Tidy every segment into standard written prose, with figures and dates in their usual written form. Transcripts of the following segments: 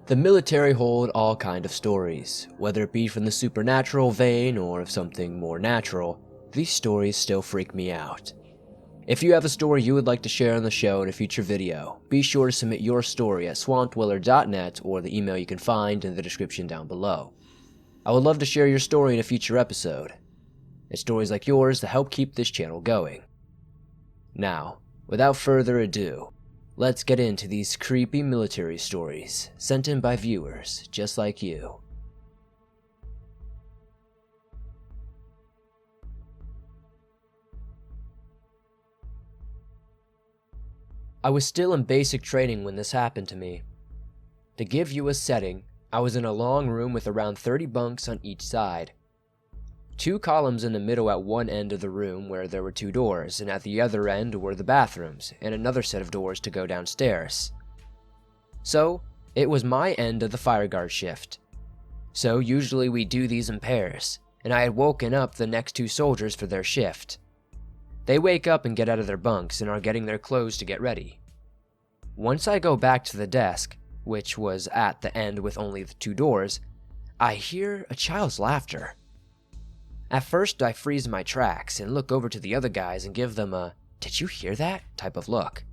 The military hold all kind of stories, whether it be from the supernatural vein or of something more natural. These stories still freak me out. If you have a story you would like to share on the show in a future video, be sure to submit your story at swampdweller.net or the email you can find in the description down below. I would love to share your story in a future episode. It's stories like yours that help keep this channel going. Now, without further ado, let's get into these creepy military stories sent in by viewers just like you. I was still in basic training when this happened to me. To give you a setting, I was in a long room with around 30 bunks on each side. 2 columns in the middle at one end of the room where there were 2 doors, and at the other end were the bathrooms and another set of doors to go downstairs. So, it was my end of the fire guard shift. So usually we do these in pairs, and I had woken up the next 2 soldiers for their shift. They wake up and get out of their bunks and are getting their clothes to get ready. Once I go back to the desk, which was at the end with only the 2 doors, I hear a child's laughter. At first, I freeze my tracks and look over to the other guys and give them a "did you hear that?" type of look.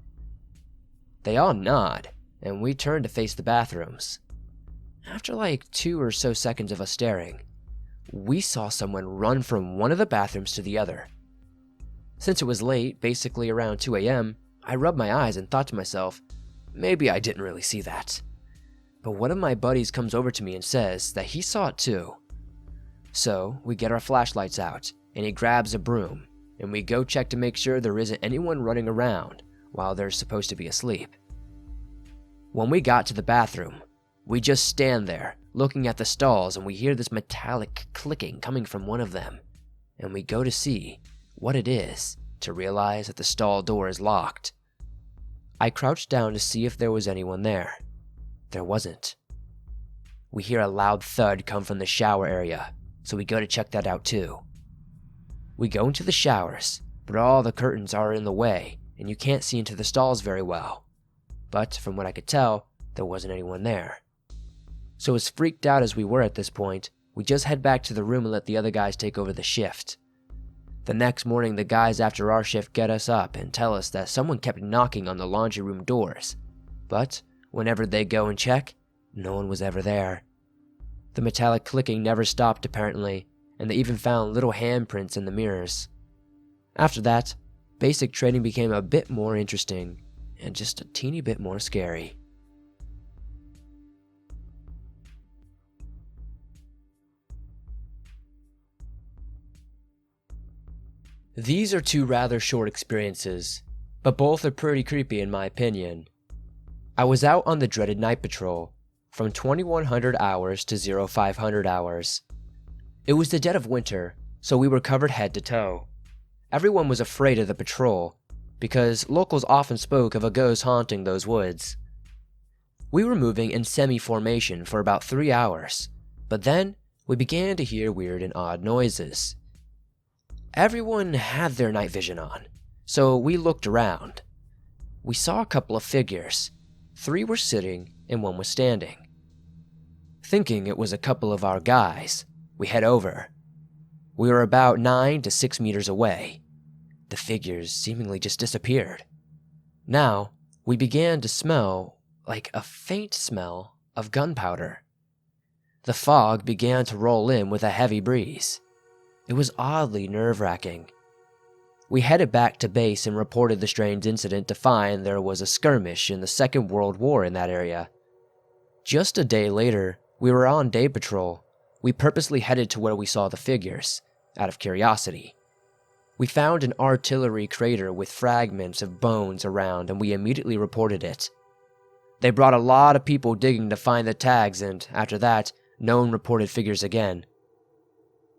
They all nod, and we turn to face the bathrooms. After like 2 or so seconds of us staring, we saw someone run from one of the bathrooms to the other. Since it was late, basically around 2 a.m., I rubbed my eyes and thought to myself, maybe I didn't really see that. But one of my buddies comes over to me and says that he saw it too. So, we get our flashlights out, and he grabs a broom, and we go check to make sure there isn't anyone running around while they're supposed to be asleep. When we got to the bathroom, we just stand there, looking at the stalls, and we hear this metallic clicking coming from one of them, and we go to see what it is to realize that the stall door is locked. I crouched down to see if there was anyone there. There wasn't. We hear a loud thud come from the shower area, so we go to check that out too. We go into the showers, but all the curtains are in the way, and you can't see into the stalls very well. But from what I could tell, there wasn't anyone there. So as freaked out as we were at this point, we just head back to the room and let the other guys take over the shift. The next morning, the guys after our shift get us up and tell us that someone kept knocking on the laundry room doors. But whenever they go and check, no one was ever there. The metallic clicking never stopped apparently, and they even found little handprints in the mirrors. After that, basic training became a bit more interesting, and just a teeny bit more scary. These are 2 rather short experiences, but both are pretty creepy in my opinion. I was out on the dreaded night patrol, from 2100 hours to 0500 hours. It was the dead of winter, so we were covered head to toe. Everyone was afraid of the patrol, because locals often spoke of a ghost haunting those woods. We were moving in semi-formation for about 3 hours, but then we began to hear weird and odd noises. Everyone had their night vision on, so we looked around. We saw a couple of figures. 3 were sitting and 1 was standing. Thinking it was a couple of our guys, we head over. We were about 9 to 6 meters away. The figures seemingly just disappeared. Now, we began to smell like a faint smell of gunpowder. The fog began to roll in with a heavy breeze. It was oddly nerve-wracking. We headed back to base and reported the strange incident to find there was a skirmish in the Second World War in that area. Just a day later, we were on day patrol. We purposely headed to where we saw the figures, out of curiosity. We found an artillery crater with fragments of bones around, and we immediately reported it. They brought a lot of people digging to find the tags, and after that, no one reported figures again.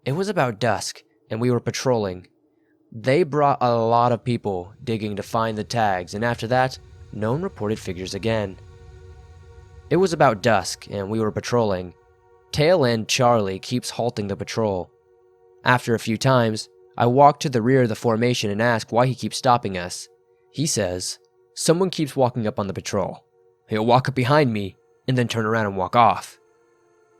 It was about dusk, and we were patrolling. They brought a lot of people digging to find the tags, and after that, no one reported figures again. It was about dusk, and we were patrolling. Tail end Charlie keeps halting the patrol. After a few times, I walk to the rear of the formation and ask why he keeps stopping us. He says, "Someone keeps walking up on the patrol. He'll walk up behind me, and then turn around and walk off.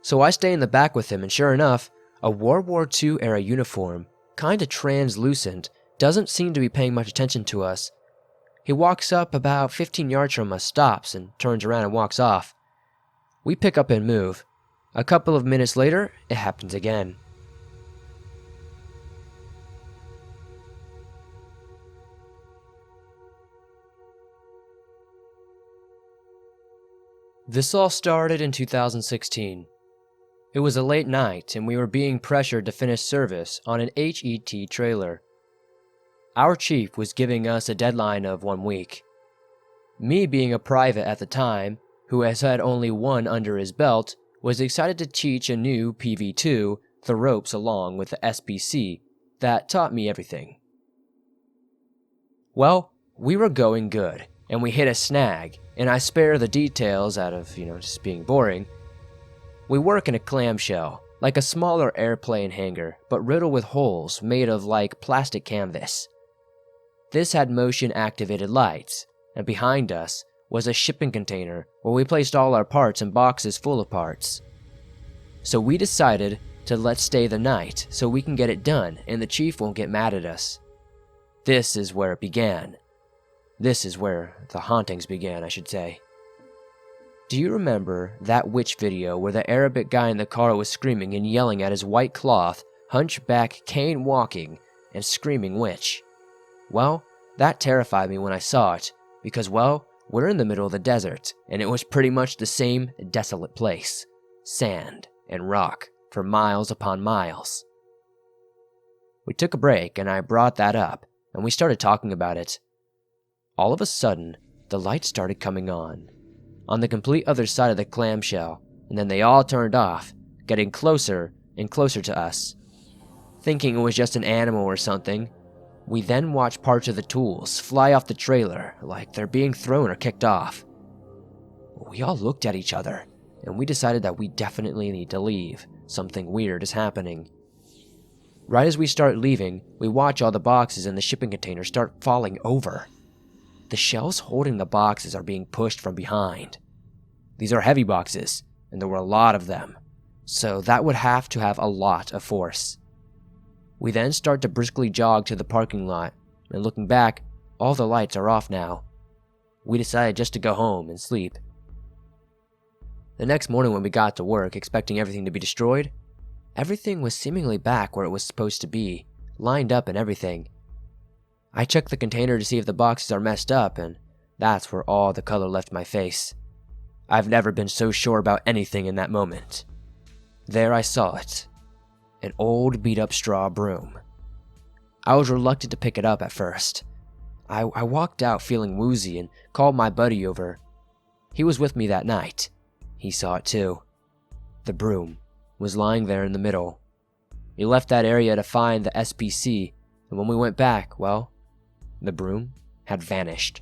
So I stay in the back with him, and sure enough, a World War II era uniform, kinda translucent, doesn't seem to be paying much attention to us. He walks up about 15 yards from us, stops, and turns around and walks off. We pick up and move. A couple of minutes later, it happens again. This all started in 2016. It was a late night, and we were being pressured to finish service on an HET trailer. Our chief was giving us a deadline of 1 week. Me, being a private at the time, who has had only one under his belt, was excited to teach a new PV2 the ropes along with the SBC that taught me everything. Well, we were going good, and we hit a snag, and I spare the details out of, just being boring. We work in a clamshell, like a smaller airplane hangar, but riddled with holes made of like plastic canvas. This had motion-activated lights, and behind us was a shipping container where we placed all our parts in boxes full of parts. So we decided to let's stay the night so we can get it done and the chief won't get mad at us. This is where it began. This is where the hauntings began, I should say. Do you remember that witch video where the Arabic guy in the car was screaming and yelling at his white cloth, hunchback, cane walking, and screaming witch? Well, that terrified me when I saw it, because, well, we're in the middle of the desert, and it was pretty much the same desolate place. Sand and rock for miles upon miles. We took a break, and I brought that up, and we started talking about it. All of a sudden, the lights started coming on the complete other side of the clamshell, and then they all turned off, getting closer and closer to us. Thinking it was just an animal or something, we then watched parts of the tools fly off the trailer like they're being thrown or kicked off. We all looked at each other, and we decided that we definitely need to leave. Something weird is happening. Right as we start leaving, we watch all the boxes in the shipping container start falling over. The shelves holding the boxes are being pushed from behind. These are heavy boxes, and there were a lot of them, so that would have to have a lot of force. We then start to briskly jog to the parking lot, and looking back, all the lights are off now. We decided just to go home and sleep. The next morning when we got to work, expecting everything to be destroyed, everything was seemingly back where it was supposed to be, lined up and everything. I checked the container to see if the boxes are messed up, and that's where all the color left my face. I've never been so sure about anything in that moment. There I saw it. An old beat-up straw broom. I was reluctant to pick it up at first. I walked out feeling woozy and called my buddy over. He was with me that night. He saw it too. The broom was lying there in the middle. We left that area to find the SPC, and when we went back, well, the broom had vanished.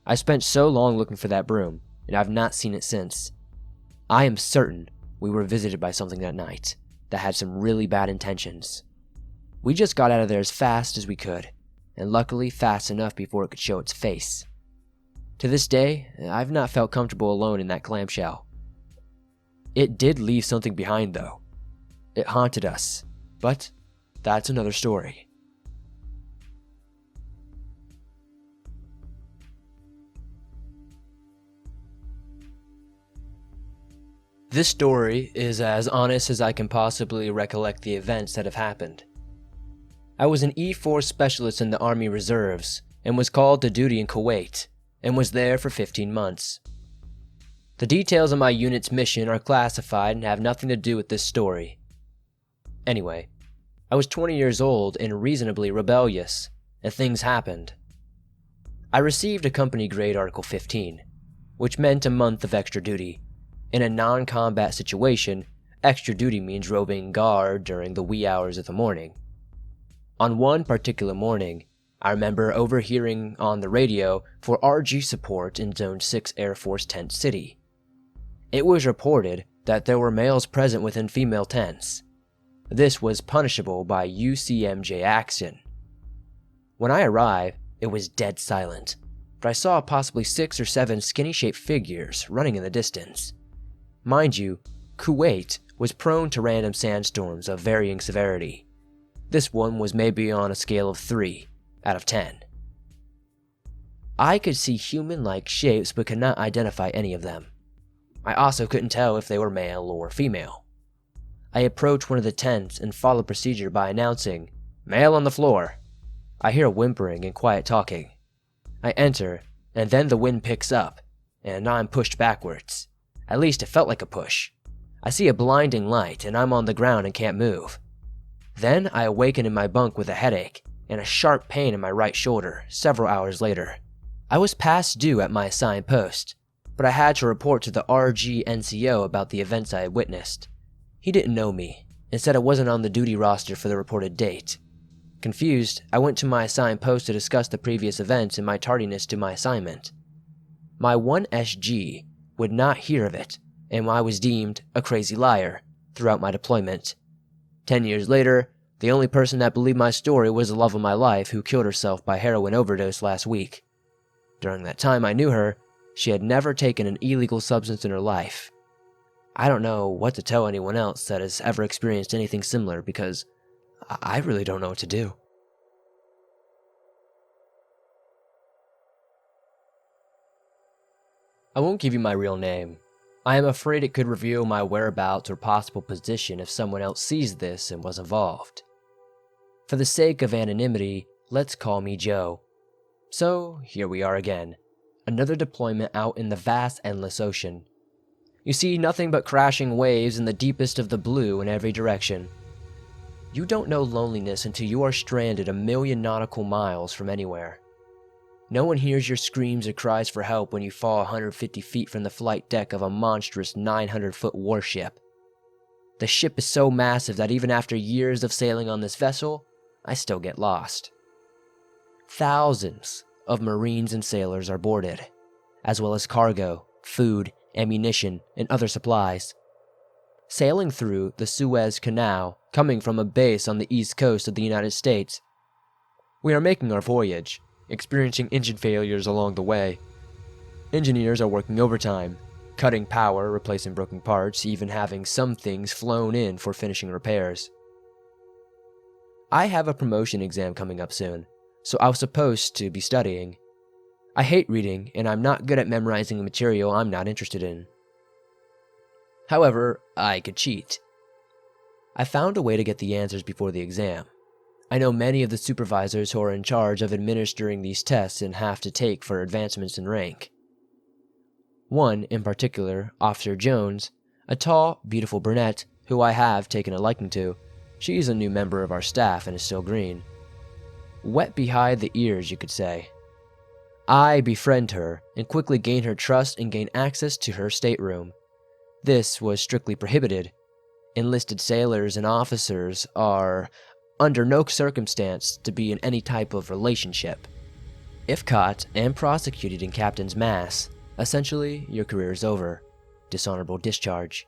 I spent so long looking for that broom, and I've not seen it since. I am certain we were visited by something that night that had some really bad intentions. We just got out of there as fast as we could, and luckily fast enough before it could show its face. To this day, I've not felt comfortable alone in that clamshell. It did leave something behind though. It haunted us, but that's another story. This story is as honest as I can possibly recollect the events that have happened. I was an E4 specialist in the Army Reserves and was called to duty in Kuwait and was there for 15 months. The details of my unit's mission are classified and have nothing to do with this story. Anyway, I was 20 years old and reasonably rebellious, and things happened. I received a company grade Article 15, which meant a month of extra duty. In a non-combat situation, extra duty means roving guard during the wee hours of the morning. On one particular morning, I remember overhearing on the radio for RG support in Zone 6 Air Force Tent City. It was reported that there were males present within female tents. This was punishable by UCMJ action. When I arrived, it was dead silent. but I saw possibly 6 or 7 skinny-shaped figures running in the distance. Mind you, Kuwait was prone to random sandstorms of varying severity. This one was maybe on a scale of 3 out of 10. I could see human-like shapes but could not identify any of them. I also couldn't tell if they were male or female. I approached one of the tents and followed procedure by announcing, "Male on the floor." I hear whimpering and quiet talking. I enter, and then the wind picks up, and I'm pushed backwards. At least it felt like a push. I see a blinding light, and I'm on the ground and can't move. Then I awaken in my bunk with a headache and a sharp pain in my right shoulder several hours later. I was past due at my assigned post, but I had to report to the RG-NCO about the events I had witnessed. He didn't know me and said I wasn't on the duty roster for the reported date. Confused, I went to my assigned post to discuss the previous events and my tardiness to my assignment. My 1SG would not hear of it, and I was deemed a crazy liar throughout my deployment. 10 years later, the only person that believed my story was the love of my life who killed herself by heroin overdose last week. During that time I knew her, she had never taken an illegal substance in her life. I don't know what to tell anyone else that has ever experienced anything similar because I really don't know what to do. I won't give you my real name. I am afraid it could reveal my whereabouts or possible position if someone else sees this and was involved. For the sake of anonymity, let's call me Joe. So, here we are again. Another deployment out in the vast, endless ocean. You see nothing but crashing waves in the deepest of the blue in every direction. You don't know loneliness until you are stranded a million nautical miles from anywhere. No one hears your screams or cries for help when you fall 150 feet from the flight deck of a monstrous 900-foot warship. The ship is so massive that even after years of sailing on this vessel, I still get lost. Thousands of Marines and sailors are boarded, as well as cargo, food, ammunition, and other supplies. Sailing through the Suez Canal, coming from a base on the east coast of the United States, we are making our voyage, experiencing engine failures along the way. Engineers are working overtime, cutting power, replacing broken parts, even having some things flown in for finishing repairs. I have a promotion exam coming up soon, so I was supposed to be studying. I hate reading, and I'm not good at memorizing material I'm not interested in. However, I could cheat. I found a way to get the answers before the exam. I know many of the supervisors who are in charge of administering these tests and have to take for advancements in rank. One, in particular, Officer Jones, a tall, beautiful brunette who I have taken a liking to. She's a new member of our staff and is still green. Wet behind the ears, you could say. I befriend her and quickly gain her trust and gain access to her stateroom. This was strictly prohibited. Enlisted sailors and officers are, under no circumstance, to be in any type of relationship. If caught and prosecuted in captain's mass, essentially your career is over. Dishonorable discharge.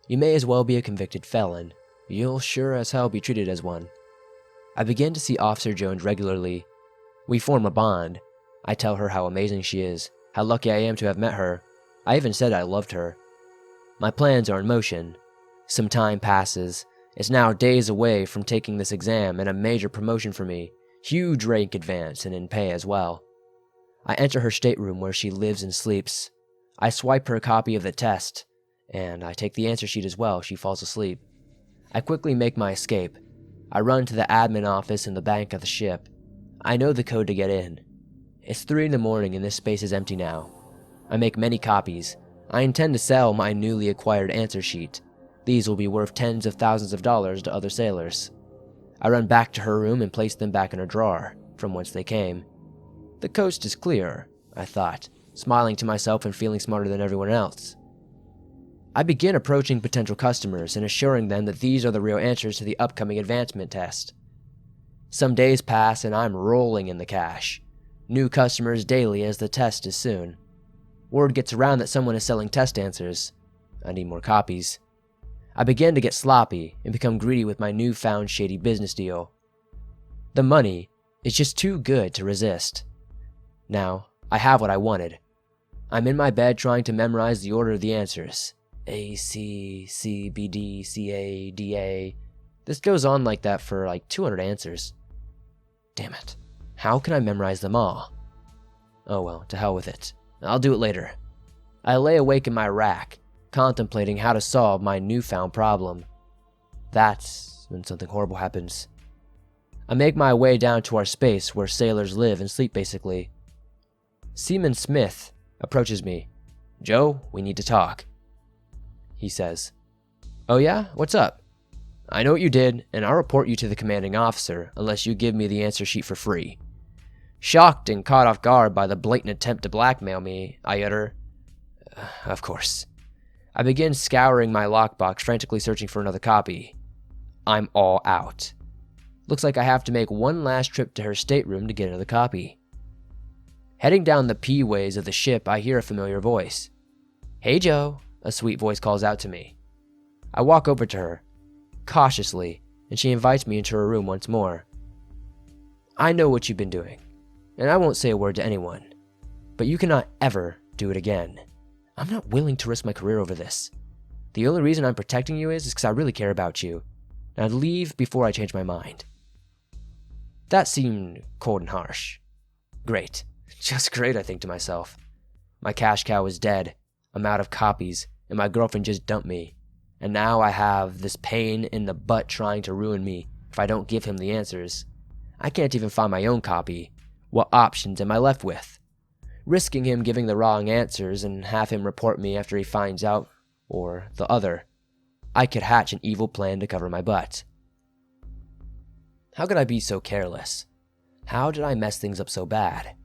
You may as well be a convicted felon. You'll sure as hell be treated as one. I begin to see Officer Jones regularly. We form a bond. I tell her how amazing she is, how lucky I am to have met her. I even said I loved her. My plans are in motion. Some time passes. It's now days away from taking this exam and a major promotion for me, huge rank advance and in pay as well. I enter her stateroom where she lives and sleeps. I swipe her a copy of the test, and I take the answer sheet as well. She falls asleep. I quickly make my escape. I run to the admin office in the back of the ship. I know the code to get in. It's 3 in the morning and this space is empty now. I make many copies. I intend to sell my newly acquired answer sheet. These will be worth tens of thousands of dollars to other sailors. I run back to her room and place them back in her drawer, from whence they came. The coast is clear, I thought, smiling to myself and feeling smarter than everyone else. I begin approaching potential customers and assuring them that these are the real answers to the upcoming advancement test. Some days pass and I'm rolling in the cash. New customers daily as the test is soon. Word gets around that someone is selling test answers. I need more copies. I begin to get sloppy and become greedy with my newfound shady business deal. The money is just too good to resist. Now, I have what I wanted. I'm in my bed trying to memorize the order of the answers. A, C, C, B, D, C, A, D, A. This goes on like that for like 200 answers. Damn it. How can I memorize them all? Oh well, to hell with it. I'll do it later. I lay awake in my rack, contemplating how to solve my newfound problem. That's when something horrible happens. I make my way down to our space where sailors live and sleep basically. Seaman Smith approaches me. "Joe, we need to talk," he says. "Oh yeah? What's up?" "I know what you did, and I'll report you to the commanding officer unless you give me the answer sheet for free." Shocked and caught off guard by the blatant attempt to blackmail me, I utter, "Of course." I begin scouring my lockbox, frantically searching for another copy. I'm all out. Looks like I have to make one last trip to her stateroom to get another copy. Heading down the P-ways of the ship, I hear a familiar voice. "Hey, Joe," a sweet voice calls out to me. I walk over to her, cautiously, and she invites me into her room once more. "I know what you've been doing, and I won't say a word to anyone, but you cannot ever do it again. I'm not willing to risk my career over this. The only reason I'm protecting you is because I really care about you, and I'd leave before I change my mind." That seemed cold and harsh. Great. Just great, I think to myself. My cash cow is dead, I'm out of copies, and my girlfriend just dumped me. And now I have this pain in the butt trying to ruin me if I don't give him the answers. I can't even find my own copy. What options am I left with? Risking him giving the wrong answers and have him report me after he finds out, or the other. I could hatch an evil plan to cover my butt. How could I be so careless? How did I mess things up so bad?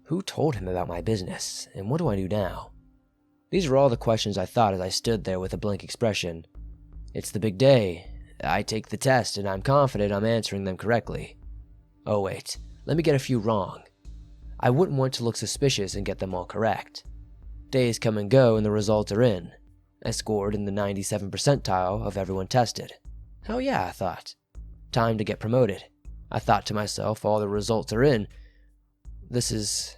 Who told him about my business, and what do I do now? These were all the questions I thought as I stood there with a blank expression. It's the big day. I take the test, and I'm confident I'm answering them correctly. Oh wait, let me get a few wrong. I wouldn't want to look suspicious and get them all correct. Days come and go, and the results are in. I scored in the 97th percentile of everyone tested. Hell yeah, I thought. Time to get promoted. I thought to myself, all the results are in. This is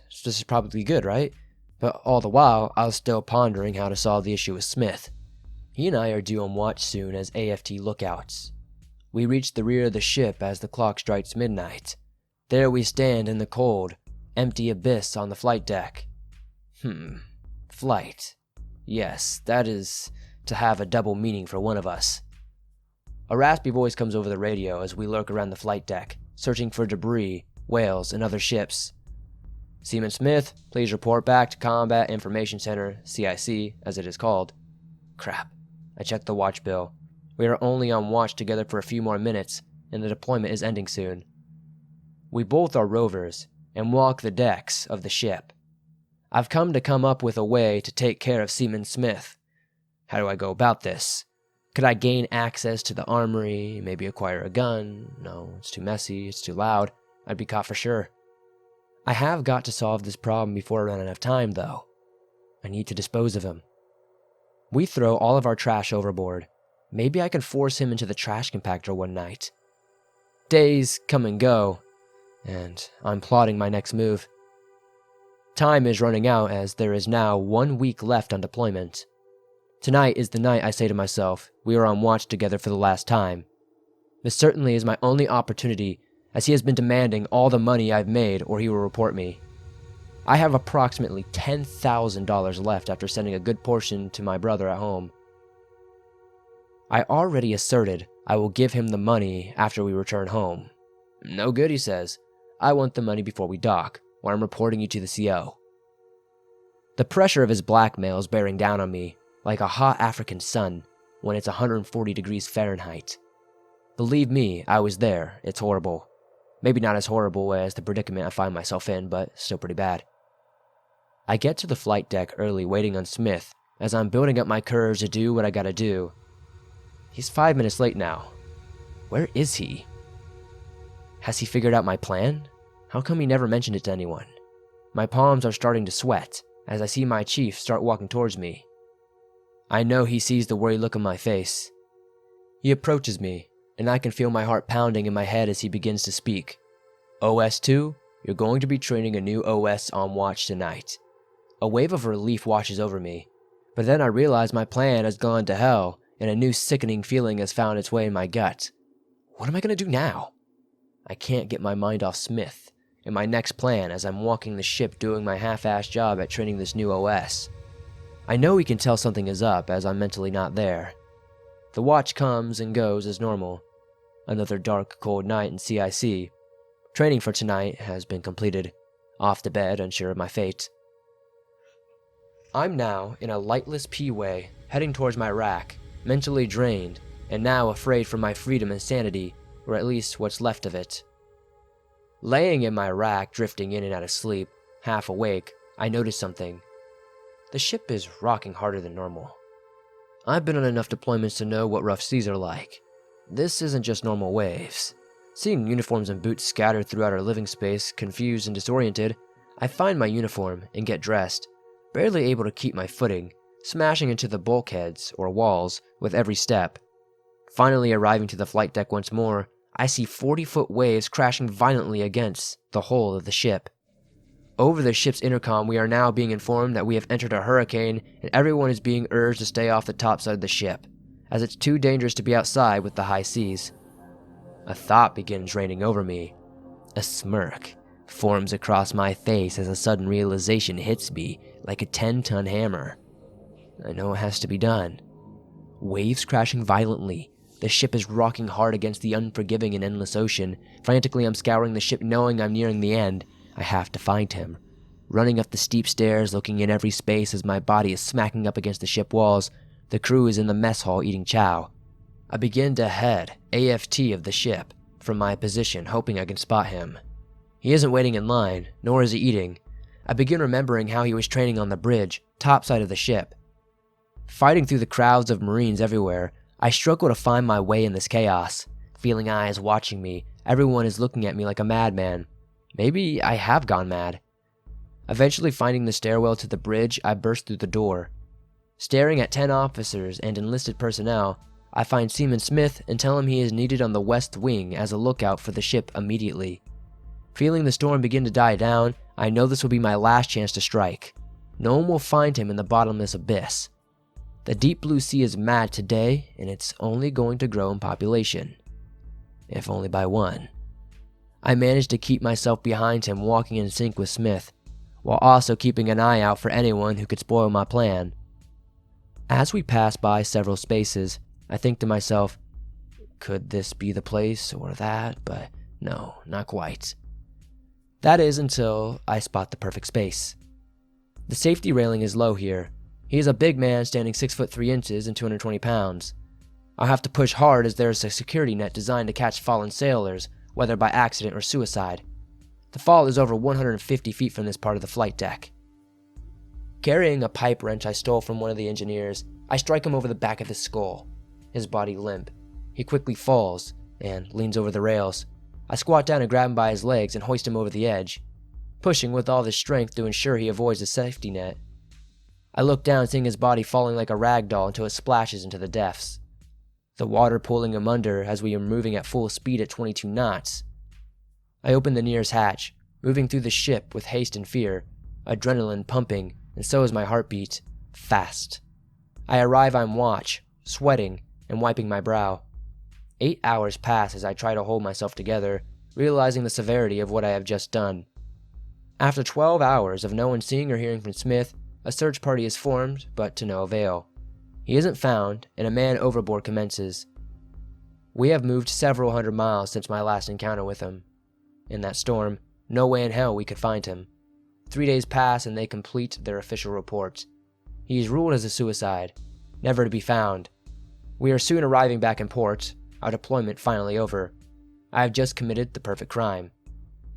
probably good, right? But all the while, I was still pondering how to solve the issue with Smith. He and I are due on watch soon as AFT lookouts. We reach the rear of the ship as the clock strikes midnight. There we stand in the cold, empty abyss on the flight deck. Flight. Yes, that is to have a double meaning for one of us. A raspy voice comes over the radio as we lurk around the flight deck, searching for debris, whales, and other ships. "Seaman Smith, please report back to Combat Information Center, CIC, as it is called." Crap. I check the watch bill. We are only on watch together for a few more minutes, and the deployment is ending soon. We both are rovers, and walk the decks of the ship. I've come up with a way to take care of Seaman Smith. How do I go about this? Could I gain access to the armory, maybe acquire a gun? No, it's too messy, it's too loud. I'd be caught for sure. I have got to solve this problem before I run out of time, though. I need to dispose of him. We throw all of our trash overboard. Maybe I can force him into the trash compactor one night. Days come and go, and I'm plotting my next move. Time is running out as there is now 1 week left on deployment. Tonight is the night I say to myself, we are on watch together for the last time. This certainly is my only opportunity, as he has been demanding all the money I've made or he will report me. I have approximately $10,000 left after sending a good portion to my brother at home. I already asserted I will give him the money after we return home. No good, he says. I want the money before we dock, or I'm reporting you to the CO. The pressure of his blackmail is bearing down on me, like a hot African sun when it's 140 degrees Fahrenheit. Believe me, I was there. It's horrible. Maybe not as horrible as the predicament I find myself in, but still pretty bad. I get to the flight deck early waiting on Smith as I'm building up my courage to do what I gotta do. He's 5 minutes late now. Where is he? Has he figured out my plan? How come he never mentioned it to anyone? My palms are starting to sweat as I see my chief start walking towards me. I know he sees the worried look on my face. He approaches me, and I can feel my heart pounding in my head as he begins to speak. OS2, You're going to be training a new OS on watch tonight. A wave of relief washes over me, but then I realize my plan has gone to hell and a new sickening feeling has found its way in my gut. What am I going to do now? I can't get my mind off Smith and my next plan as I'm walking the ship doing my half-assed job at training this new OS. I know he can tell something is up as I'm mentally not there. The watch comes and goes as normal. Another dark, cold night in CIC. Training for tonight has been completed. Off to bed, unsure of my fate. I'm now in a lightless P-way, heading towards my rack, mentally drained, and now afraid for my freedom and sanity, or at least what's left of it. Laying in my rack, drifting in and out of sleep, half awake, I notice something. The ship is rocking harder than normal. I've been on enough deployments to know what rough seas are like. This isn't just normal waves. Seeing uniforms and boots scattered throughout our living space, confused and disoriented, I find my uniform and get dressed, barely able to keep my footing, smashing into the bulkheads, or walls, with every step. Finally arriving to the flight deck once more, I see 40-foot waves crashing violently against the hull of the ship. Over the ship's intercom, we are now being informed that we have entered a hurricane and everyone is being urged to stay off the top side of the ship, as it's too dangerous to be outside with the high seas. A thought begins raining over me. A smirk forms across my face as a sudden realization hits me like a 10-ton hammer. I know it has to be done. Waves crashing violently. The ship is rocking hard against the unforgiving and endless ocean. Frantically, I'm scouring the ship knowing I'm nearing the end. I have to find him. Running up the steep stairs, looking in every space as my body is smacking up against the ship walls. The crew is in the mess hall eating chow. I begin to head AFT of the ship from my position, hoping I can spot him. He isn't waiting in line, nor is he eating. I begin remembering how he was training on the bridge, top side of the ship. Fighting through the crowds of Marines everywhere, I struggle to find my way in this chaos. Feeling eyes watching me, everyone is looking at me like a madman. Maybe I have gone mad. Eventually finding the stairwell to the bridge, I burst through the door. Staring at 10 officers and enlisted personnel, I find Seaman Smith and tell him he is needed on the west wing as a lookout for the ship immediately. Feeling the storm begin to die down, I know this will be my last chance to strike. No one will find him in the bottomless abyss. The deep blue sea is mad today, and it's only going to grow in population. If only by one. I managed to keep myself behind him, walking in sync with Smith, while also keeping an eye out for anyone who could spoil my plan. As we pass by several spaces, I think to myself, could this be the place or that? But no, not quite. That is until I spot the perfect space. The safety railing is low here. He is a big man standing 6 foot 3 inches and 220 pounds. I'll have to push hard as there is a security net designed to catch fallen sailors, whether by accident or suicide. The fall is over 150 feet from this part of the flight deck. Carrying a pipe wrench I stole from one of the engineers, I strike him over the back of his skull, his body limp. He quickly falls and leans over the rails. I squat down and grab him by his legs and hoist him over the edge, pushing with all his strength to ensure he avoids the safety net. I look down, seeing his body falling like a rag doll until it splashes into the depths, the water pulling him under as we are moving at full speed at 22 knots. I open the nearest hatch, moving through the ship with haste and fear, adrenaline pumping, and so is my heartbeat, fast. I arrive on watch, sweating and wiping my brow. 8 hours pass as I try to hold myself together, realizing the severity of what I have just done. After 12 hours of no one seeing or hearing from Smith, a search party is formed, but to no avail. He isn't found, and a man overboard commences. We have moved several hundred miles since my last encounter with him. In that storm, no way in hell we could find him. 3 days pass and they complete their official report. He is ruled as a suicide, never to be found. We are soon arriving back in port, our deployment finally over. I have just committed the perfect crime.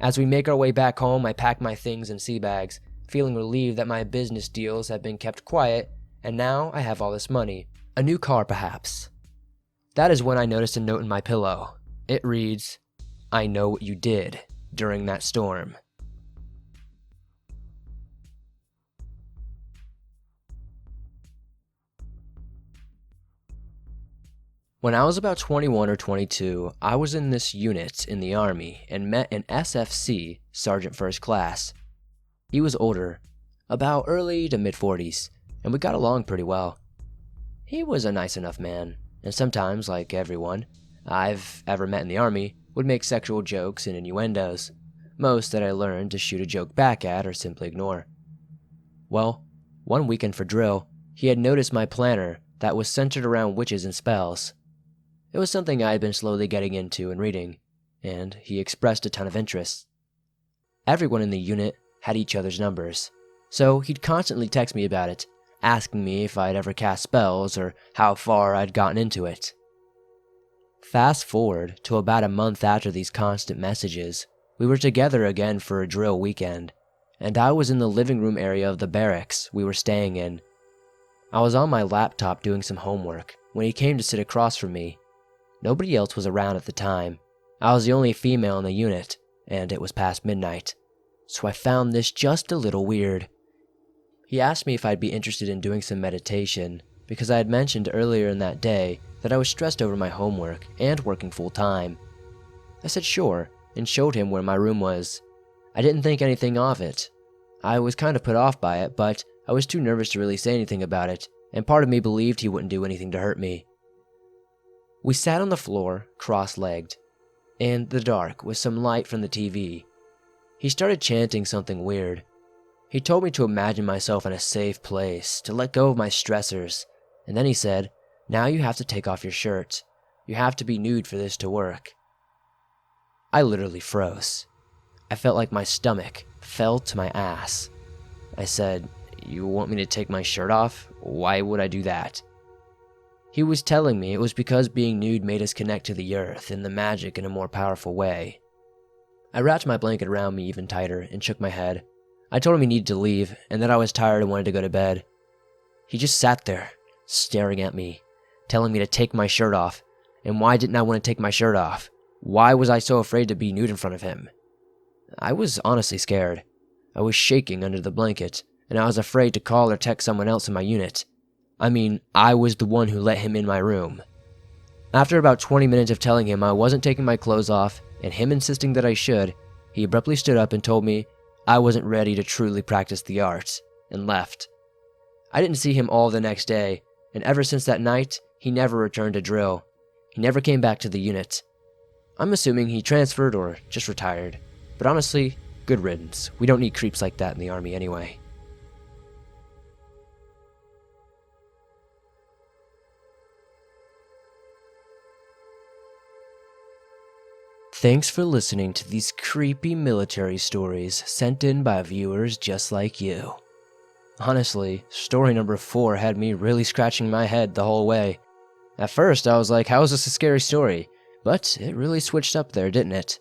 As we make our way back home, I pack my things in sea bags, feeling relieved that my business deals have been kept quiet, and now I have all this money. A new car, perhaps. That is when I noticed a note in my pillow. It reads, "I know what you did during that storm." When I was about 21 or 22, I was in this unit in the Army and met an SFC, Sergeant First Class. He was older, about early to mid-40s, and we got along pretty well. He was a nice enough man, and sometimes, like everyone I've ever met in the Army, would make sexual jokes and innuendos, most that I learned to shoot a joke back at or simply ignore. Well, one weekend for drill, he had noticed my planner that was centered around witches and spells. It was something I had been slowly getting into and reading, and he expressed a ton of interest. Everyone in the unit had each other's numbers, so he'd constantly text me about it, asking me if I'd ever cast spells or how far I'd gotten into it. Fast forward to about a month after these constant messages, we were together again for a drill weekend, and I was in the living room area of the barracks we were staying in. I was on my laptop doing some homework when he came to sit across from me. Nobody else was around at the time. I was the only female in the unit, and it was past midnight, so I found this just a little weird. He asked me if I'd be interested in doing some meditation, because I had mentioned earlier in that day that I was stressed over my homework and working full-time. I said sure, and showed him where my room was. I didn't think anything of it. I was kind of put off by it, but I was too nervous to really say anything about it, and part of me believed he wouldn't do anything to hurt me. We sat on the floor, cross-legged, in the dark with some light from the TV. He started chanting something weird. He told me to imagine myself in a safe place, to let go of my stressors, and then he said, "Now you have to take off your shirt. You have to be nude for this to work." I literally froze. I felt like my stomach fell to my ass. I said, "You want me to take my shirt off? Why would I do that?" He was telling me it was because being nude made us connect to the earth and the magic in a more powerful way. I wrapped my blanket around me even tighter and shook my head. I told him he needed to leave and that I was tired and wanted to go to bed. He just sat there, staring at me, telling me to take my shirt off. And why didn't I want to take my shirt off? Why was I so afraid to be nude in front of him? I was honestly scared. I was shaking under the blanket, and I was afraid to call or text someone else in my unit. I mean, I was the one who let him in my room. After about 20 minutes of telling him I wasn't taking my clothes off, and him insisting that I should, he abruptly stood up and told me I wasn't ready to truly practice the art, and left. I didn't see him all the next day, and ever since that night, he never returned to drill. He never came back to the unit. I'm assuming he transferred or just retired, but honestly, good riddance. We don't need creeps like that in the Army anyway. Thanks for listening to these creepy military stories sent in by viewers just like you. Honestly, story number 4 had me really scratching my head the whole way. At first, I was like, how is this a scary story? But it really switched up there, didn't it?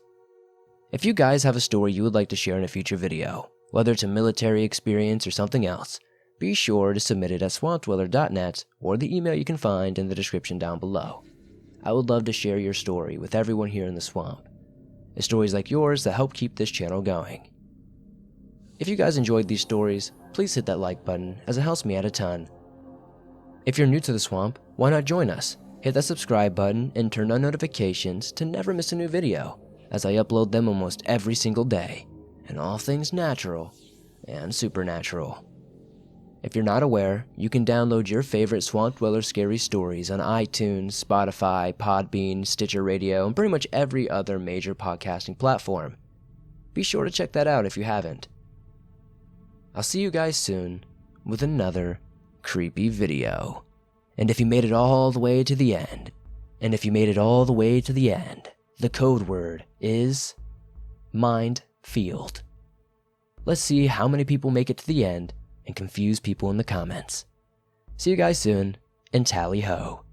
If you guys have a story you would like to share in a future video, whether it's a military experience or something else, be sure to submit it at swampdweller.net or the email you can find in the description down below. I would love to share your story with everyone here in the swamp. It's stories like yours that help keep this channel going. If you guys enjoyed these stories, please hit that like button as it helps me out a ton. If you're new to the swamp, why not join us? Hit that subscribe button and turn on notifications to never miss a new video, as I upload them almost every single day, and all things natural and supernatural. If you're not aware, you can download your favorite Swamp Dweller scary stories on iTunes, Spotify, Podbean, Stitcher Radio, and pretty much every other major podcasting platform. Be sure to check that out if you haven't. I'll see you guys soon with another creepy video. And if you made it all the way to the end, the code word is Mindfield. Let's see how many people make it to the end and confuse people in the comments. See you guys soon, and tally ho.